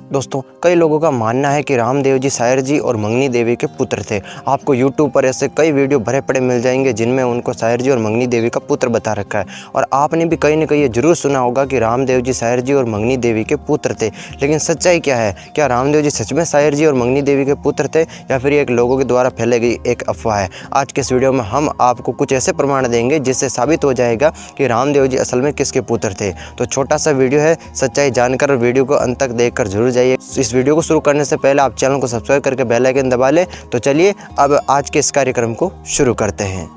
दोस्तों, कई लोगों का मानना है कि रामदेव जी सायर जी और मंगनी देवी के पुत्र थे। आपको यूट्यूब पर ऐसे कई वीडियो भरे पड़े मिल जाएंगे जिनमें उनको सायर जी और मंगनी देवी का पुत्र बता रखा है। और आपने भी कहीं ना कहीं ये जरूर सुना होगा कि रामदेव जी सायर जी और मंगनी देवी के पुत्र थे। लेकिन सच्चाई क्या है? क्या रामदेव जी सच में सायर जी और मंगनी देवी के पुत्र थे या फिर एक लोगों के द्वारा फैलाई गई एक अफवाह है? आज के इस वीडियो में हम आपको कुछ ऐसे प्रमाण देंगे जिससे साबित हो जाएगा कि रामदेव जी असल में किसके पुत्र थे। तो छोटा सा वीडियो है, सच्चाई जानकर और वीडियो को अंत तक देखकर जरूर जाइए। इस वीडियो को शुरू करने से पहले आप चैनल को सब्सक्राइब करके बेल आइकन दबा लें। तो चलिए अब आज के इस कार्यक्रम को शुरू करते हैं।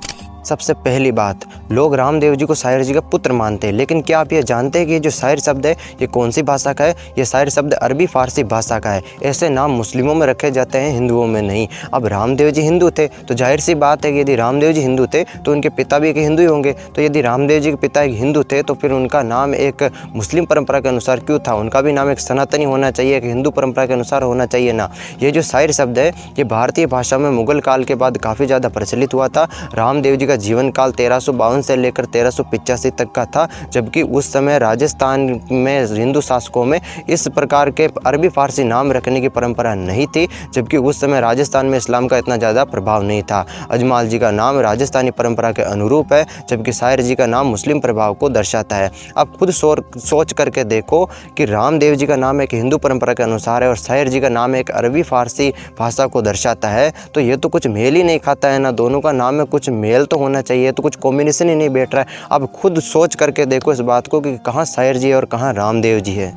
सबसे पहली बात, लोग रामदेव जी को सायर जी का पुत्र मानते हैं, लेकिन क्या आप ये जानते हैं कि ये जो सायर शब्द है ये कौन सी भाषा का है? ये सायर शब्द अरबी फारसी भाषा का है। ऐसे नाम मुस्लिमों में रखे जाते हैं, हिंदुओं में नहीं। अब रामदेव जी हिंदू थे तो जाहिर सी बात है कि यदि रामदेव जी हिंदू थे तो उनके पिता भी एक हिंदू ही होंगे। तो यदि रामदेव जी के पिता एक हिंदू थे तो फिर उनका नाम एक मुस्लिम परंपरा के अनुसार क्यों था? उनका भी नाम एक सनातनी होना चाहिए, एक हिंदू परंपरा के अनुसार होना चाहिए ना। ये जो सायर शब्द है ये भारतीय भाषा में मुगल काल के बाद काफ़ी ज़्यादा प्रचलित हुआ था। रामदेव जी का जीवन काल 1352 से लेकर 1385 तक का था, जबकि उस समय राजस्थान में हिंदू शासकों में इस प्रकार के अरबी फारसी नाम रखने की परंपरा नहीं थी, जबकि उस समय राजस्थान में इस्लाम का इतना ज़्यादा प्रभाव नहीं था। अजमाल जी का नाम राजस्थानी परंपरा के अनुरूप है, जबकि सायर जी का नाम मुस्लिम प्रभाव को दर्शाता है। अब खुद सोच करके देखो कि रामदेव जी का नाम एक हिंदू परंपरा के अनुसार है और सायर जी का नाम एक अरबी फारसी भाषा को दर्शाता है, तो ये तो कुछ मेल ही नहीं खाता है ना। दोनों का नाम में कुछ मेल तो होना चाहिए, तो कुछ कॉम्बिनेशन ही नहीं बैठ रहा है। अब खुद सोच करके देखो इस बात को कि कहाँ सायर जी है और कहाँ रामदेव जी है।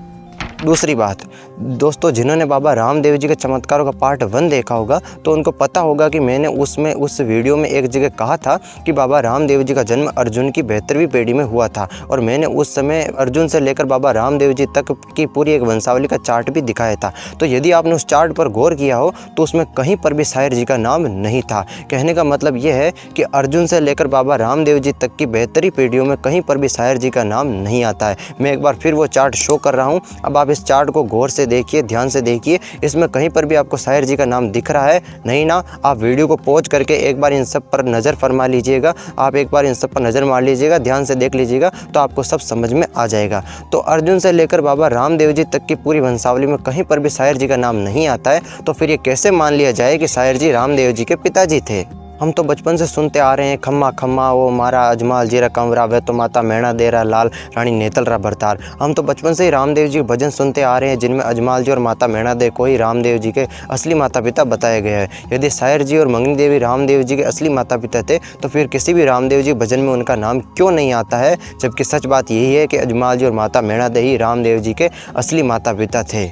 दूसरी बात, दोस्तों जिन्होंने बाबा रामदेव जी के चमत्कारों का पार्ट 1 देखा होगा तो उनको पता होगा कि मैंने उस वीडियो में एक जगह कहा था कि बाबा रामदेव जी का जन्म अर्जुन की 72वीं पीढ़ी में हुआ था, और मैंने उस समय अर्जुन से लेकर बाबा रामदेव जी तक की पूरी एक वंशावली का चार्ट भी दिखाया था। तो यदि आपने उस चार्ट पर गौर किया हो तो उसमें कहीं पर भी सायर जी का नाम नहीं था। कहने का मतलब ये है कि अर्जुन से लेकर बाबा रामदेव जी तक की 72 पीढ़ियों में कहीं पर भी सायर जी का नाम नहीं आता है। मैं एक बार फिर वो चार्ट शो कर रहा हूँ। अब आप इस चार्ट को गौर से देखिए, ध्यान से देखिए, इसमें कहीं पर भी आपको सायर जी का नाम दिख रहा है? नहीं ना। आप वीडियो को पॉज करके एक बार इन सब पर नज़र फरमा लीजिएगा, आप एक बार इन सब पर नज़र मार लीजिएगा, ध्यान से देख लीजिएगा, तो आपको सब समझ में आ जाएगा। तो अर्जुन से लेकर बाबा रामदेव जी तक की पूरी वंशावली में कहीं पर भी सायर जी का नाम नहीं आता है, तो फिर ये कैसे मान लिया जाए कि सायर जी रामदेव जी के पिताजी थे? हम तो बचपन से सुनते आ रहे हैं, खम्मा खम्मा वो मारा अजमाल जीरा कमरा वे तो माता मैणा देरा लाल रानी नेतल रा भरतार। हम तो बचपन से ही रामदेव जी के भजन सुनते आ रहे हैं जिनमें अजमाल जी और माता मैणा दे को ही रामदेव जी के असली माता पिता बताया गया है। यदि सायर जी और मंगनी देवी रामदेव जी के असली माता पिता थे तो फिर किसी भी रामदेव जी भजन में उनका नाम क्यों नहीं आता है? जबकि सच बात यही है कि अजमाल जी और माता मैणा दे ही रामदेव जी के असली माता पिता थे।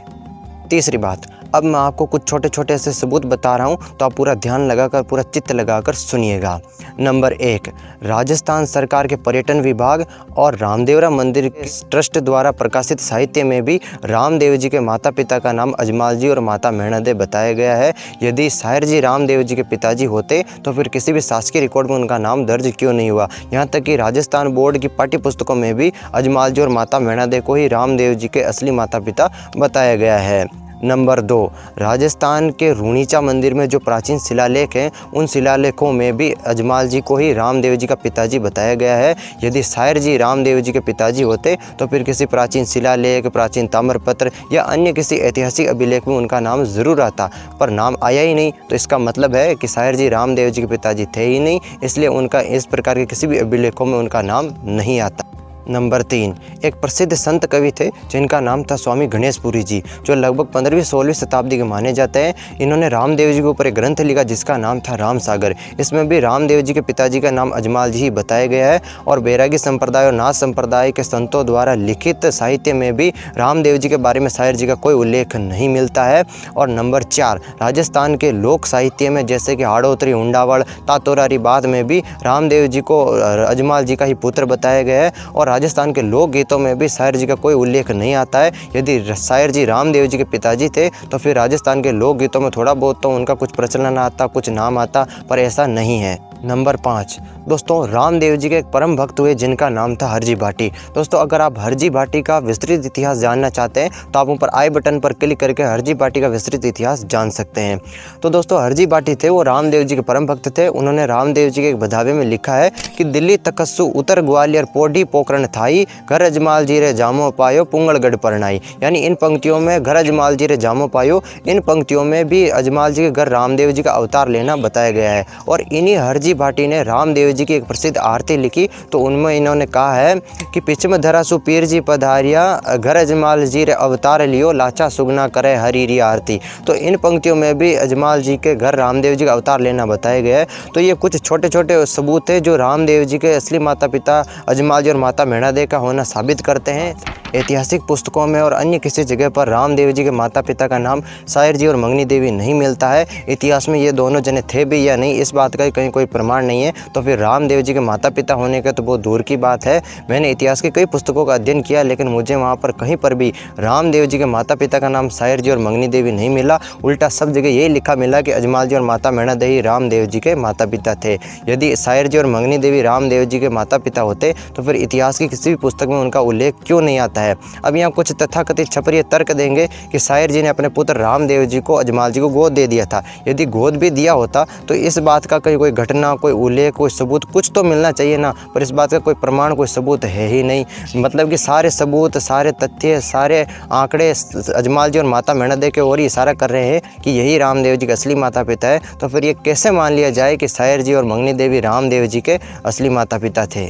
तीसरी बात, अब मैं आपको कुछ छोटे छोटे ऐसे सबूत बता रहा हूँ, तो आप पूरा ध्यान लगाकर, पूरा चित्त लगाकर सुनिएगा। नंबर 1, राजस्थान सरकार के पर्यटन विभाग और रामदेवरा मंदिर ट्रस्ट द्वारा प्रकाशित साहित्य में भी रामदेव जी के माता पिता का नाम अजमाल जी और माता मैणा दे बताया गया है। यदि सायर जी रामदेव जी के पिताजी होते तो फिर किसी भी शासकीय रिकॉर्ड में उनका नाम दर्ज क्यों नहीं हुआ? यहाँ तक कि राजस्थान बोर्ड की पाठ्य पुस्तकों में भी अजमाल जी और माता मैणा दे को ही रामदेव जी के असली माता पिता बताया गया है। नंबर 2, राजस्थान के रूणीचा मंदिर में जो प्राचीन शिलालेख हैं उन शिलालेखों में भी अजमाल जी को ही रामदेव जी का पिताजी बताया गया है। यदि सायर जी रामदेव जी के पिताजी होते तो फिर किसी प्राचीन शिलालेख, प्राचीन ताम्रपत्र या अन्य किसी ऐतिहासिक अभिलेख में उनका नाम ज़रूर आता, पर नाम आया ही नहीं। तो इसका मतलब है कि सायर जी रामदेव जी के पिताजी थे ही नहीं, इसलिए उनका इस प्रकार के किसी भी अभिलेखों में उनका नाम नहीं आता। नंबर 3, एक प्रसिद्ध संत कवि थे जिनका नाम था स्वामी गणेशपुरी जी, जो लगभग 15वीं-16वीं शताब्दी के माने जाते हैं। इन्होंने रामदेव जी के ऊपर एक ग्रंथ लिखा जिसका नाम था राम सागर। इसमें भी रामदेव जी के पिताजी का नाम अजमाल जी ही बताया गया है, और बैरागी संप्रदाय और नाथ संप्रदाय के संतों द्वारा लिखित साहित्य में भी रामदेव जी के बारे में सायर जी का कोई उल्लेख नहीं मिलता है। और नंबर 4, राजस्थान के लोक साहित्य में जैसे कि हाड़ोतरी, हुंडावड़, तातोरारी बाद में भी रामदेव जी को अजमाल जी का ही पुत्र बताया गया है, और राजस्थान के लोक गीतों में भी सायर जी का कोई उल्लेख नहीं आता है। यदि सायर जी रामदेव जी के पिताजी थे तो फिर राजस्थान के लोक गीतों में थोड़ा बहुत तो उनका कुछ प्रचलन आता, कुछ नाम आता, पर ऐसा नहीं है। नंबर 5 दोस्तों, रामदेव जी के एक परम भक्त हुए जिनका नाम था हरजी भाटी। दोस्तों, अगर आप हरजी भाटी का विस्तृत इतिहास जानना चाहते हैं तो आप ऊपर आई बटन पर क्लिक करके हरजी भाटी का विस्तृत इतिहास जान सकते हैं। तो दोस्तों, हरजी भाटी थे वो रामदेव जी के परम भक्त थे। उन्होंने रामदेव जी के एक बधावे में लिखा है कि दिल्ली तकस्सु उतर ग्वालियर पोडी पोकरण थाई, घर अजमाल जी रे जामो पायो पुंगड़गढ़ परनाई। यानी इन पंक्तियों में घर अजमाल जी रे जामो पायो, इन पंक्तियों में भी अजमाल जी के घर रामदेव जी का अवतार लेना बताया गया है। और इन्हीं हरजी भाटी ने रामदेव जी की एक प्रसिद्ध आरती लिखी। तो उनमें इन्होंने कहा है कि पिछम धरा सु पीर जी पधारिया, घर अजमाल जी रे अवतार लियो, लाचा सुगना करे हरीरी आरती। तो इन पंक्तियों में भी अजमाल जी के घर रामदेव जी का अवतार लेना बताया गया है। तो ये कुछ छोटे छोटे सबूत है जो रामदेव जी के असली माता पिता अजमाल जी और माता मेणा देवी का होना साबित करते हैं। ऐतिहासिक पुस्तकों में और अन्य किसी जगह पर रामदेव जी के माता पिता का नाम सायर जी और मंगनी देवी नहीं मिलता है। इतिहास में ये दोनों जने थे भी या नहीं इस बात का कहीं कोई प्रमाण नहीं है। तो फिर रामदेव जी के माता पिता होने का तो बहुत दूर की बात है। मैंने इतिहास की कई पुस्तकों का अध्ययन किया लेकिन मुझे वहाँ पर कहीं पर भी रामदेव जी के माता पिता का नाम सायर जी और मंगनी देवी नहीं मिला। उल्टा सब जगह यही लिखा मिला कि अजमाल जी और माता मेणा देवी रामदेव जी के माता पिता थे। यदि सायर जी और मंगनी देवी रामदेव जी के माता पिता होते तो फिर इतिहास की किसी भी पुस्तक में उनका उल्लेख क्यों नहीं आता है। अब यहाँ कुछ तथाकथित छपरिये तर्क देंगे कि सायर जी ने अपने पुत्र रामदेव जी को अजमाल जी को गोद दे दिया था। यदि गोद भी दिया होता तो इस बात का कोई घटना, कोई उल्लेख, कोई सबूत कुछ तो मिलना चाहिए ना, पर इस बात का कोई प्रमाण, कोई सबूत है ही नहीं। मतलब कि सारे सबूत, सारे तथ्य, सारे आंकड़े अजमाल जी और माता मेणा देवी की ओर ही इशारा कर रहे हैं कि यही रामदेव जी के असली माता पिता है। तो फिर ये कैसे मान लिया जाए कि सायर जी और मंगनी देवी रामदेव जी के असली माता पिता थे।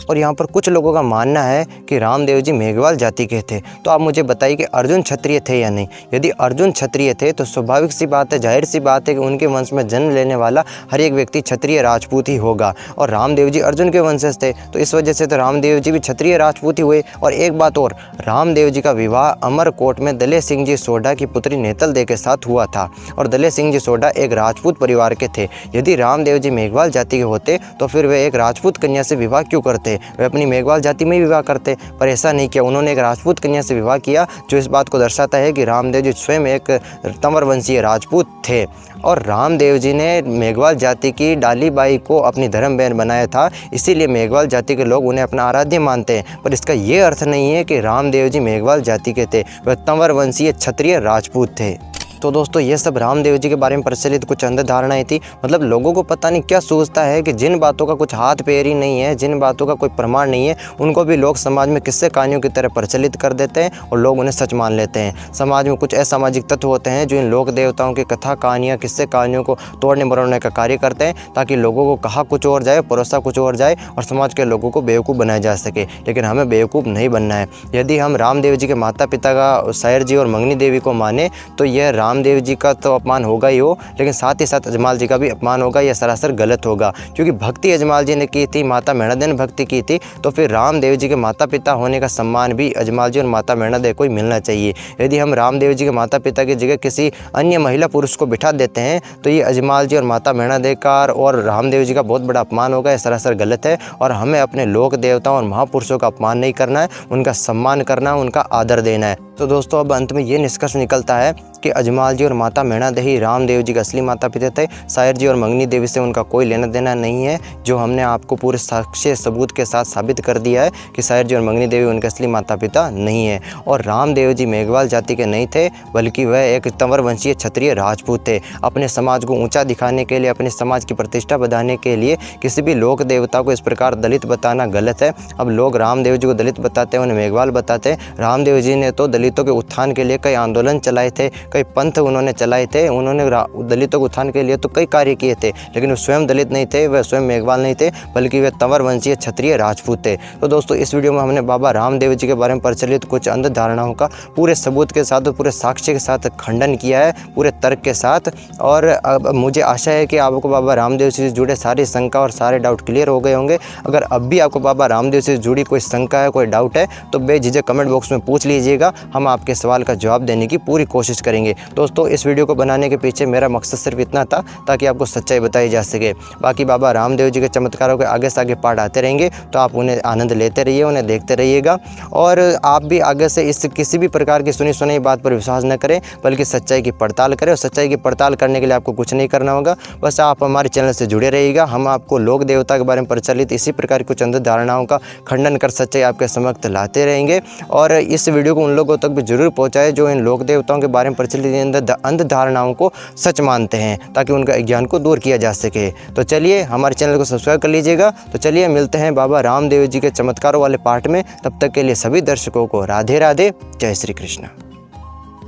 और यहाँ पर कुछ लोगों का मानना है कि रामदेव जी मेघवाल जाति के थे। तो आप मुझे बताइए कि अर्जुन क्षत्रिय थे या नहीं। यदि अर्जुन क्षत्रिय थे तो स्वाभाविक सी बात है, जाहिर सी बात है कि उनके वंश में जन्म लेने वाला हर एक व्यक्ति क्षत्रिय राजपूत ही होगा। और रामदेव जी अर्जुन के वंशज थे तो इस वजह से तो रामदेव जी भी क्षत्रिय राजपूत ही हुए। और एक बात और, रामदेव जी का विवाह अमरकोट में दले सिंह जी सोढ़ा की पुत्री नेतल दे के साथ हुआ था। और दले सिंह जी सोढ़ा एक राजपूत परिवार के थे। यदि रामदेव जी मेघवाल जाति के होते तो फिर वे एक राजपूत कन्या से विवाह क्यों करते? वे अपनी मेघवाल जाति में ही विवाह करते, पर ऐसा नहीं किया। उन्होंने एक राजपूत कन्या से विवाह किया, जो इस बात को दर्शाता है कि रामदेव जी स्वयं एक तंवर वंशीय राजपूत थे। और रामदेव जी ने मेघवाल जाति की डालीबाई को अपनी धर्म बहन बनाया था, इसीलिए मेघवाल जाति के लोग उन्हें अपना आराध्य मानते हैं। पर इसका ये अर्थ नहीं है कि रामदेव जी मेघवाल जाति के थे, वह तंवर वंशीय क्षत्रिय राजपूत थे। तो दोस्तों, ये सब रामदेव जी के बारे में प्रचलित कुछ अंध धारणाएं थी। मतलब लोगों को पता नहीं क्या सोचता है कि जिन बातों का कुछ हाथ पैर ही नहीं है, जिन बातों का कोई प्रमाण नहीं है, उनको भी लोग समाज में किस्से कहानियों की तरह प्रचलित कर देते हैं और लोग उन्हें सच मान लेते हैं। समाज में कुछ असामाजिक तत्व होते हैं जो इन लोक देवताओं की कथा कहानियाँ, किस्से कहानियों को तोड़ने मरोड़ने का कार्य करते हैं, ताकि लोगों को कहा कुछ और जाए, परोसा कुछ और जाए और समाज के लोगों को बेवकूफ़ बनाया जा सके। लेकिन हमें बेवकूफ़ नहीं बनना है। यदि हम रामदेव जी के माता पिता का सायर जी और मंगनी देवी को माने तो यह रामदेव जी का तो अपमान होगा ही हो, लेकिन साथ ही साथ अजमाल जी का भी अपमान होगा। यह सरासर गलत होगा, क्योंकि भक्ति अजमाल जी ने की थी, माता मेणा देवी ने भक्ति की थी, तो फिर रामदेव जी के माता पिता होने का सम्मान भी अजमाल जी और माता मेणा देवी को ही मिलना चाहिए। यदि हम रामदेव जी के माता पिता की जगह किसी अन्य महिला पुरुष को बिठा देते हैं तो ये अजमाल जी और माता मेणा देवी का और रामदेव जी का बहुत बड़ा अपमान होगा। यह सरासर गलत है और हमें अपने लोक देवताओं और महापुरुषों का अपमान नहीं करना है, उनका सम्मान करना है, उनका आदर देना है। तो दोस्तों, अब अंत में ये निष्कर्ष निकलता है कि अजमाल जी और माता मेणा देवी रामदेव जी के असली माता पिता थे। सायर जी और मंगनी देवी से उनका कोई लेना देना नहीं है, जो हमने आपको पूरे साक्ष्य सबूत के साथ साबित कर दिया है कि सायर जी और मंगनी देवी उनके असली माता पिता नहीं है। और रामदेव जी मेघवाल जाति के नहीं थे, बल्कि वह एक तंवर वंशीय क्षत्रिय राजपूत थे। अपने समाज को ऊंचा दिखाने के लिए, अपने समाज की प्रतिष्ठा बढ़ाने के लिए किसी भी लोक देवता को इस प्रकार दलित बताना गलत है। अब लोग रामदेव जी को दलित बताते हैं, उन्हें मेघवाल बताते हैं। रामदेव जी ने तो दलितों के उत्थान के लिए कई आंदोलन चलाए थे, कई पंथ उन्होंने चलाए थे, उन्होंने दलितों के उत्थान के लिए तो कई कार्य किए थे, लेकिन वो स्वयं दलित नहीं थे, वह स्वयं मेघवाल नहीं थे, बल्कि वे तंवर वंशीय क्षत्रिय राजपूत थे। तो दोस्तों, इस वीडियो में हमने बाबा रामदेव जी के बारे में प्रचलित कुछ अंध धारणाओं का पूरे सबूत के साथ और पूरे साक्ष्य के साथ खंडन किया है, पूरे तर्क के साथ। और अब मुझे आशा है कि आपको बाबा रामदेव जी से जुड़े सारी शंका और सारे डाउट क्लियर हो गए होंगे। अगर अब भी आपको बाबा रामदेव से जुड़ी कोई शंका है, कोई डाउट है, तो बेझिझक कमेंट बॉक्स में पूछ लीजिएगा। हम आपके सवाल का जवाब देने की पूरी कोशिश करेंगे। दोस्तों, इस वीडियो को बनाने के पीछे मेरा मकसद सिर्फ इतना था ताकि आपको सच्चाई बताई जा सके। बाकी बाबा रामदेव जी के चमत्कारों के आगे से आगे पार्ट आते रहेंगे, तो आप उन्हें आनंद लेते रहिए, उन्हें देखते रहिएगा। और आप भी आगे से इस किसी भी प्रकार की सुनी सुनाई बात पर विश्वास न करें, बल्कि सच्चाई की पड़ताल करें। और सच्चाई की पड़ताल करने के लिए आपको कुछ नहीं करना होगा, बस आप हमारे चैनल से जुड़े रहिएगा। हम आपको लोक देवता के बारे में प्रचलित इसी प्रकार की कुछ अंध धारणाओं का खंडन कर सच्चाई आपके समक्ष लाते रहेंगे। और इस वीडियो को उन लोगों तक भी जरूर पहुंचाएं जो इन लोक देवताओं के बारे में प्रचलित अंध धारणाओं को सच मानते हैं, ताकि उनका अज्ञान को दूर किया जा सके। तो चलिए, हमारे चैनल को सब्सक्राइब कर लीजिएगा। तो चलिए, मिलते हैं बाबा रामदेव जी के चमत्कारों वाले पार्ट में। तब तक के लिए सभी दर्शकों को राधे राधे, जय श्री कृष्ण।